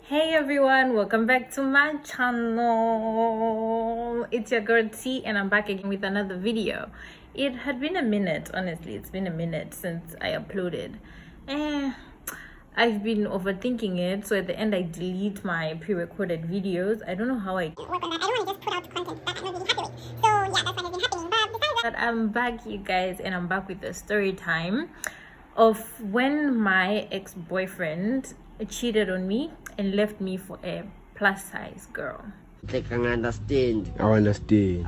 Hey everyone, welcome back to my channel. It's your girl T and I'm back again with another video. It had been a minute, honestly. It's been a minute since I uploaded. I've been overthinking it, so at the end I delete my pre-recorded videos. I don't know how I work on that. I don't want to just put out content that I'm not really happy with. So yeah, that's what has been happening. But I'm back, you guys, and I'm back with the story time of when my ex-boyfriend cheated on me and left me for a plus size girl. They can understand. I understand.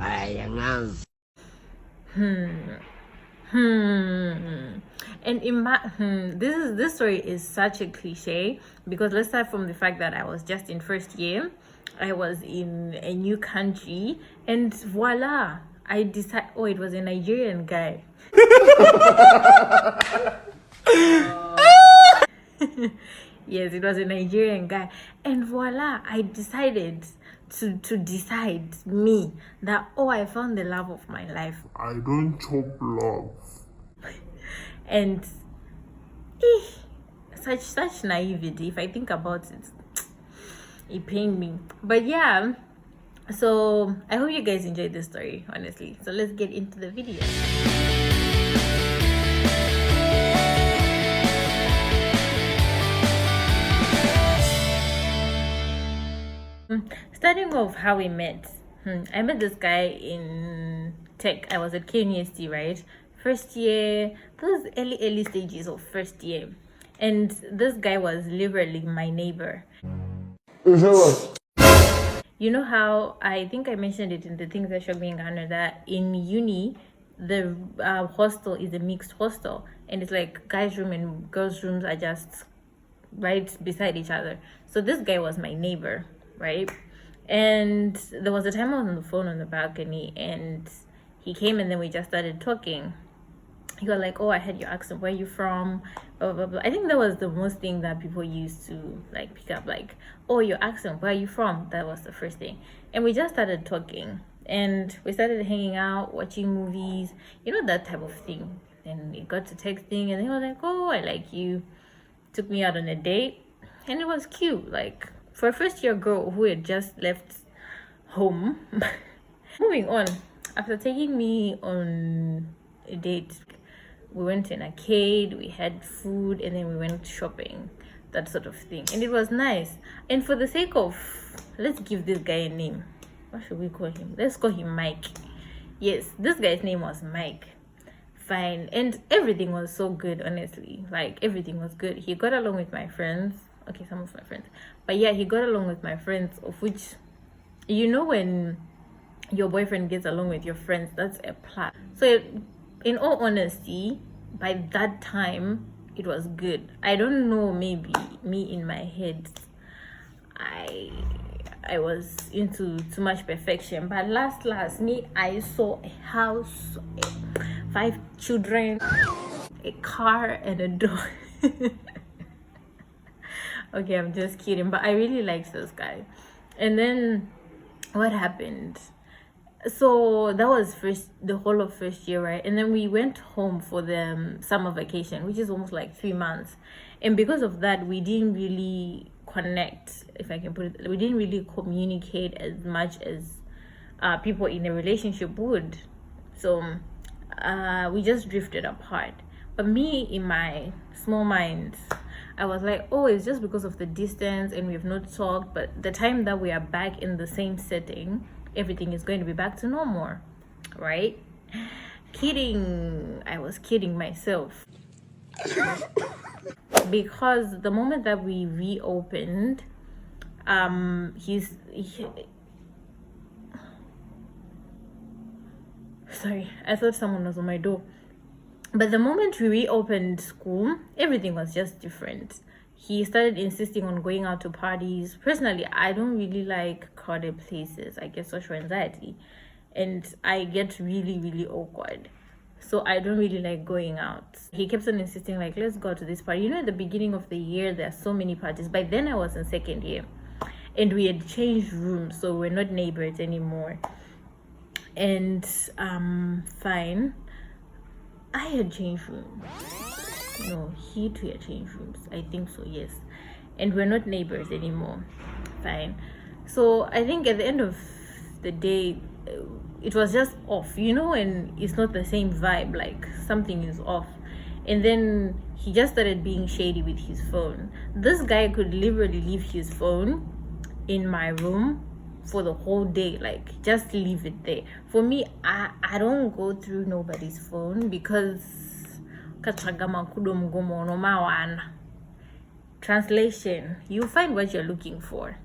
And this story is such a cliche because let's start from the fact that I was just in first year. I was in a new country and voila, I decided, oh, it was a Nigerian guy. Yes, it was a Nigerian guy, and voila, I decided to decide me that, oh, I found the love of my life. I don't chop love. And such naivety, if I think about it, it pained me. But yeah, so I hope you guys enjoyed this story, honestly. So let's get into the video. Starting off how we met. I met this guy in tech. I was at KNUST, right? First year, those early stages of first year. And this guy was literally my neighbor. You know how, I think I mentioned it in the things that showed me in Ghana, that in uni, the hostel is a mixed hostel. And it's like guys' room and girls' rooms are just right beside each other. So this guy was my neighbor, right? And there was a time I was on the phone on the balcony and he came and then we just started talking. He was like, oh, I heard your accent, where are you from, blah blah blah. I think that was the most thing that people used to like pick up, like, oh, your accent, where are you from? That was the first thing. And we just started talking and we started hanging out, watching movies, you know, that type of thing. And it got to texting and he was like, oh, I like you. Took me out on a date and it was cute, like for a first year girl who had just left home. Moving on, after taking me on a date, we went to an arcade, we had food, and then we went shopping, that sort of thing. And it was nice. And for the sake of, let's give this guy a name. What should we call him? Let's call him Mike. Yes, this guy's name was Mike. Fine. And everything was so good, honestly. Like, everything was good. He got along with my friends. Okay, some of my friends. But yeah, he got along with my friends, of which, you know, when your boyfriend gets along with your friends, that's a plus. So in all honesty, by that time, it was good. I don't know, maybe me in my head, I was into too much perfection. But last, me, I saw a house, 5 children, a car, and a dog. Okay, I'm just kidding, but I really liked this guy. And then what happened? So that was the whole of first year, right? And then we went home for the summer vacation, which is almost like 3 months. And because of that, we didn't really connect, if I can put it, we didn't really communicate as much as people in a relationship would. So we just drifted apart. But me, in my small mind, I was like, oh, it's just because of the distance and we've not talked, but the time that we are back in the same setting, everything is going to be back to normal, right? Kidding. I was kidding myself. Because the moment that we reopened, sorry, I thought someone was on my door. But the moment we reopened school, everything was just different. He started insisting on going out to parties. Personally, I don't really like crowded places. I get social anxiety. And I get really, really awkward. So I don't really like going out. He kept on insisting, like, let's go to this party. You know, at the beginning of the year, there are so many parties. By then, I was in second year. And we had changed rooms, so we're not neighbors anymore. And fine. I had changed rooms. No, he too had changed rooms. I think so, yes. and we're not neighbors anymore. Fine. So I think at the end of the day, it was just off, and it's not the same vibe, like something is off. And then he just started being shady with his phone. This guy could literally leave his phone in my room for the whole day, like just leave it there. For me, I don't go through nobody's phone because translation, you find what you're looking for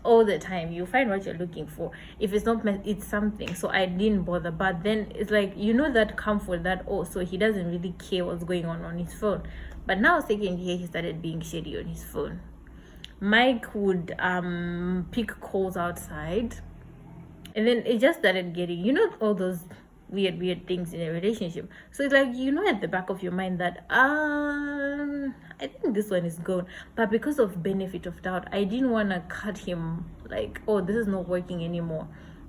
all the time. You find what you're looking for. If it's not, it's something. So I didn't bother. But then it's like, that comfort that, so he doesn't really care what's going on his phone. But now second year, he started being shady on his phone. Mike would pick calls outside, and then it just started getting, all those weird things in a relationship. So it's like, at the back of your mind that I think this one is gone. But because of benefit of doubt, I didn't want to cut him, like, this is not working anymore,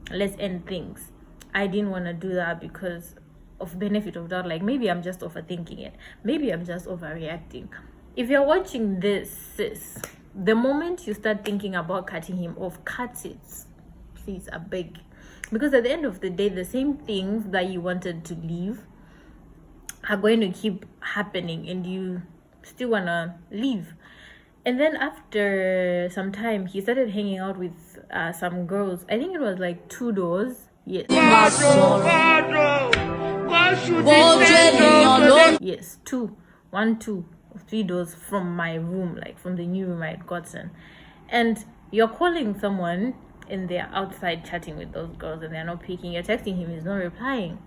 let's end things. I didn't want to do that because of benefit of doubt. Like, maybe I'm just overthinking it, maybe I'm just overreacting. If you're watching this, sis, the moment you start thinking about cutting him off, cut it, please, I beg. Because at the end of the day, the same things that you wanted to leave are going to keep happening, and you still want to leave. And then after some time, he started hanging out with some girls. I think it was like 2 doors. Yes. Yes, 2, 1, 2, 3 doors from my room, like from the new room I had gotten. And you're calling someone and they're outside chatting with those girls and they're not picking. You're texting him, he's not replying.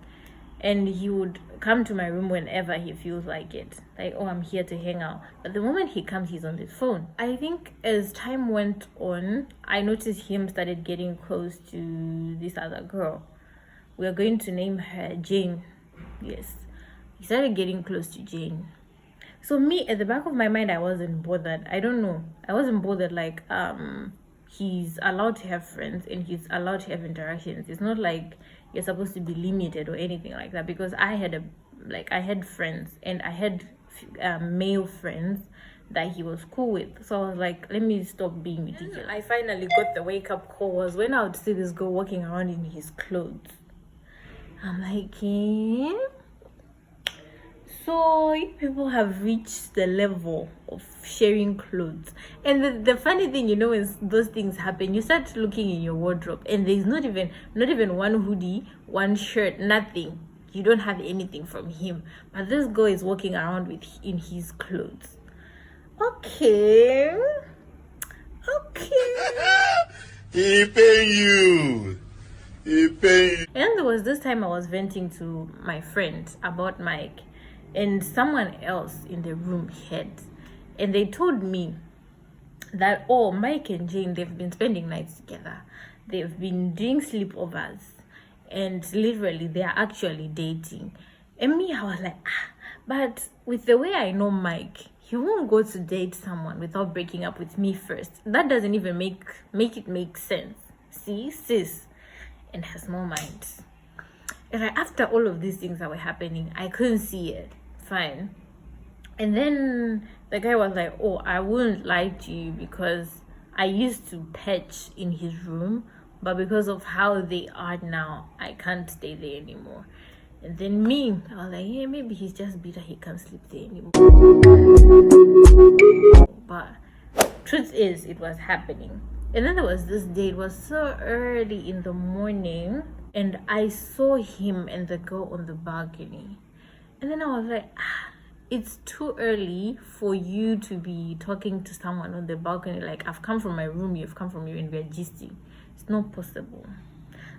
And he would come to my room whenever he feels like it, like, I'm here to hang out. But the moment he comes, he's on his phone. I think as time went on, I noticed him started getting close to this other girl. We're going to name her Jane. Yes, he started getting close to Jane. So me, at the back of my mind, I wasn't bothered. I don't know, I wasn't bothered. Like, he's allowed to have friends and he's allowed to have interactions. It's not like you're supposed to be limited or anything like that, because I had friends, and I had male friends that he was cool with. So I was like, let me stop being ridiculous. I finally got the wake up call was when I would see this girl walking around in his clothes. I'm like, so you people have reached the level of sharing clothes. And the funny thing, when those things happen, you start looking in your wardrobe and there's not even one hoodie, one shirt, nothing. You don't have anything from him, but this girl is walking around in his clothes. Okay. He pay you. And there was this time I was venting to my friend about Mike, and someone else in the room heard, and they told me that, Mike and Jane, they've been spending nights together, they've been doing sleepovers, and literally they are actually dating. And me, I was like, but with the way I know Mike, he won't go to date someone without breaking up with me first. That doesn't even make it make sense. See, sis, and her small mind. And after all of these things that were happening, I couldn't see it. Fine. And then the guy was like, I wouldn't lie to you because I used to patch in his room, but because of how they are now, I can't stay there anymore. And then me, I was like, maybe he's just bitter he can't sleep there anymore. But truth is, it was happening. And then there was this day, it was so early in the morning, and I saw him and the girl on the balcony. And then I was like, it's too early for you to be talking to someone on the balcony. Like, I've come from my room, you've come from you, and we're gisting. It's not possible.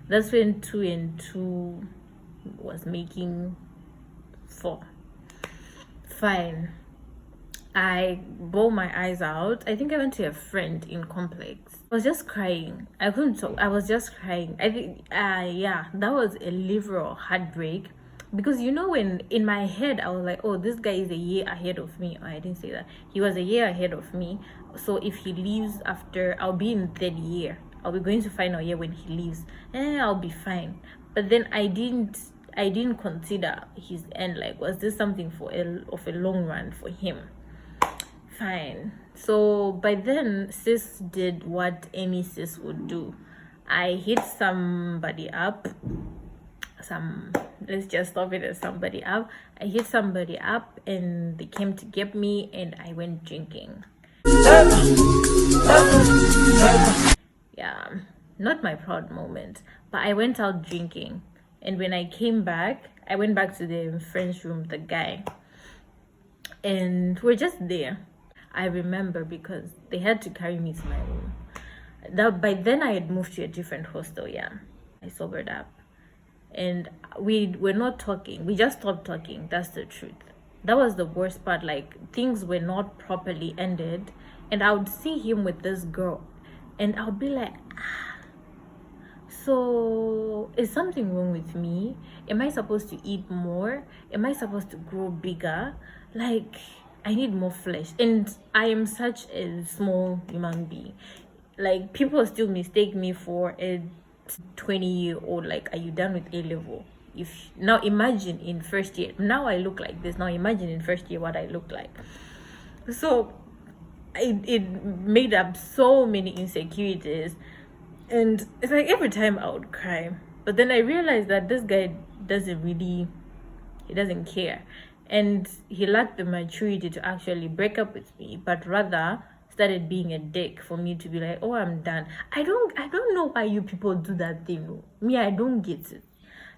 That's when 2 and 2 was making 4. Fine. I bawled my eyes out. I think I went to a friend in complex. I was just crying. I couldn't talk. I was just crying. I think, that was a literal heartbreak. Because when in my head I was like, this guy is a year ahead of me. I didn't say that. He was a year ahead of me. So if he leaves after, I'll be in 3rd year. I'll be going to final year when he leaves. I'll be fine. But then I didn't consider his end. Like, was this something of a long run for him? Fine. So by then, sis did what any sis would do. I hit somebody up. Let's just stop it as somebody up. I hit somebody up and they came to get me and I went drinking. Yeah, not my proud moment, but I went out drinking. And when I came back, I went back to the friend's room, the guy. And we're just there. I remember because they had to carry me to my room. By then I had moved to a different hostel, yeah. I sobered up. And we were not talking. We just stopped talking. That's the truth. That was the worst part. Like, things were not properly ended. And I would see him with this girl. And I would be like, so is something wrong with me? Am I supposed to eat more? Am I supposed to grow bigger? Like, I need more flesh. And I am such a small human being. Like, people still mistake me for a 20-year-old. Like, are you done with A level? If now imagine in first year, now I look like this. Now imagine in first year what I look like. So it made up so many insecurities, and it's like every time I would cry. But then I realized that this guy he doesn't care, and he lacked the maturity to actually break up with me, but rather started being a dick for me to be like, oh, I'm done. I don't know why you people do that thing. Me, I don't get it.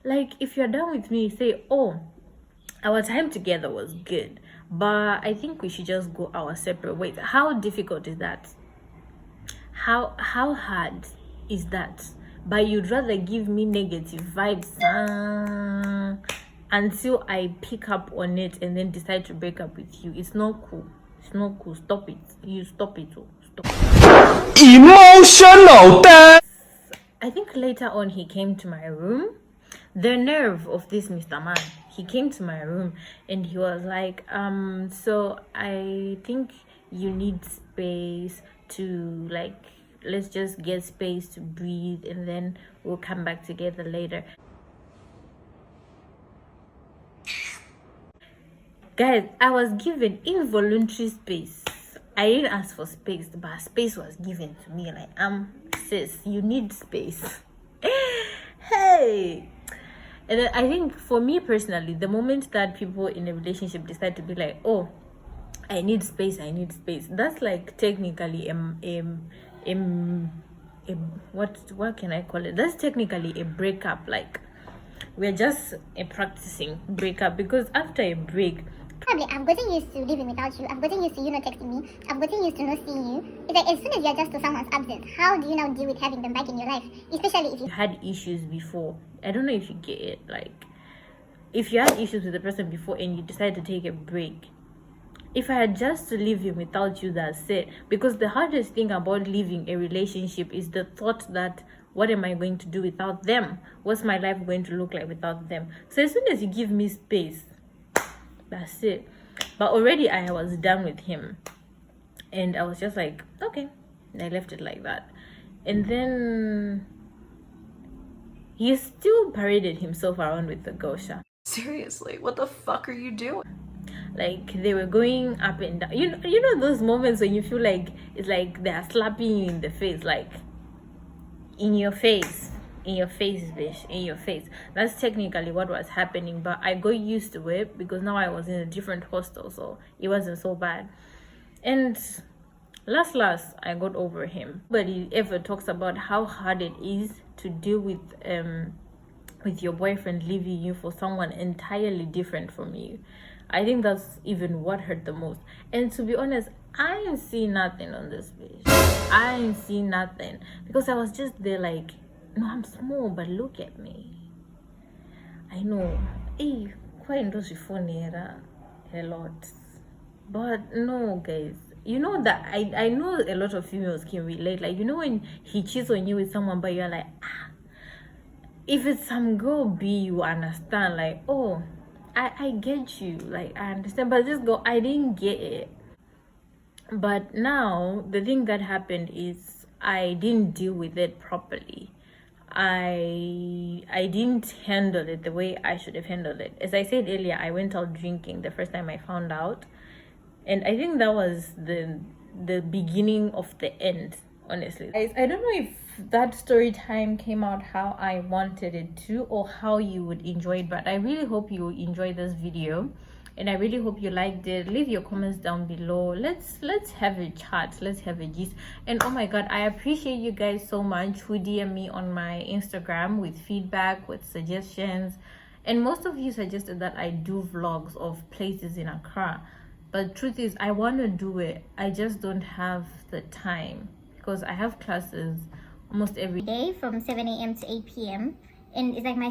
Like, if you're done with me, say, oh, our time together was good, but I think we should just go our separate ways. How difficult is that? How hard is that? But you'd rather give me negative vibes until I pick up on it and then decide to break up with you. It's not cool. It's not cool. Stop it. You stop it. Stop it. Emotional damage. I think later on he came to my room. The nerve of this Mr. Man. He came to my room and he was like, so I think you need space to, like, let's just get space to breathe and then we'll come back together later. Guys, I was given involuntary space. I didn't ask for space, but space was given to me. Like, sis, you need space. Hey. And then I think for me personally, the moment that people in a relationship decide to be like, oh, I need space, that's like technically what can I call it? That's technically a breakup. Like, we're just practicing breakup, because after a break, probably I've gotten used to living without you. I've gotten used to you not texting me. I've gotten used to not seeing you. It's like, as soon as you adjust to someone's absence, how do you now deal with having them back in your life? Especially if you had issues before. I don't know if you get it. Like, if you had issues with the person before and you decide to take a break, if I had just to leave him without you, that's it. Because the hardest thing about leaving a relationship is the thought that, what am I going to do without them? What's my life going to look like without them? So as soon as you give me space, that's it. But already I was done with him. And I was just like, okay. And I left it like that. And then he still paraded himself around with the Gosha. Seriously, what the fuck are you doing? Like, they were going up and down. You know those moments when you feel like it's like they are slapping you in the face, like in your face, bitch, in your face. That's technically what was happening, but I got used to it because now I was in a different hostel, so it wasn't so bad. And last I got over him. Nobody ever talks about how hard it is to deal with your boyfriend leaving you for someone entirely different from you. I think that's even what hurt the most. And to be honest, I ain't seen nothing on this page. I ain't seen nothing, because I was just there like, no, I'm small, but look at me. I know, hey, quite funny a lot, but no, guys. You know that I know a lot of females can relate. Like, you know when he cheats on you with someone, but you're like, if it's some girl B, you understand, like, oh, I get you, like, I understand. But this girl, I didn't get it. But now the thing that happened is I didn't deal with it properly. I didn't handle it the way I should have handled it. As I said earlier, I went out drinking the first time I found out, and I think that was the the beginning of the end, honestly. Guys, I don't know if that story time came out how I wanted it to, or how you would enjoy it, but I really hope you enjoyed this video, and I really hope you liked it. Leave your comments down below. Let's have a chat, let's have a gist. And oh my god, I appreciate you guys so much who DM me on my Instagram with feedback, with suggestions, and most of you suggested that I do vlogs of places in Accra. But truth is, I want to do it, I just don't have the time, because I have classes almost every Day from 7 a.m. to 8 p.m. And it's like my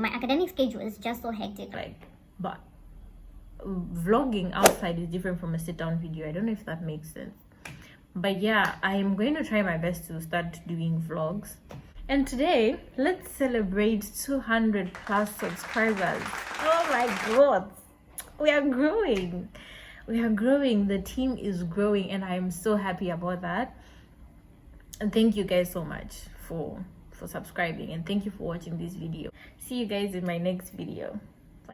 academic schedule is just so hectic. like, but vlogging outside is different from a sit-down video. I don't know if that makes sense, but yeah, I am going to try my best to start doing vlogs. And today, let's celebrate 200 plus subscribers. Oh my god, we are growing, the team is growing, and I am so happy about that. And thank you guys so much for subscribing, and thank you for watching this video. See you guys in my next video.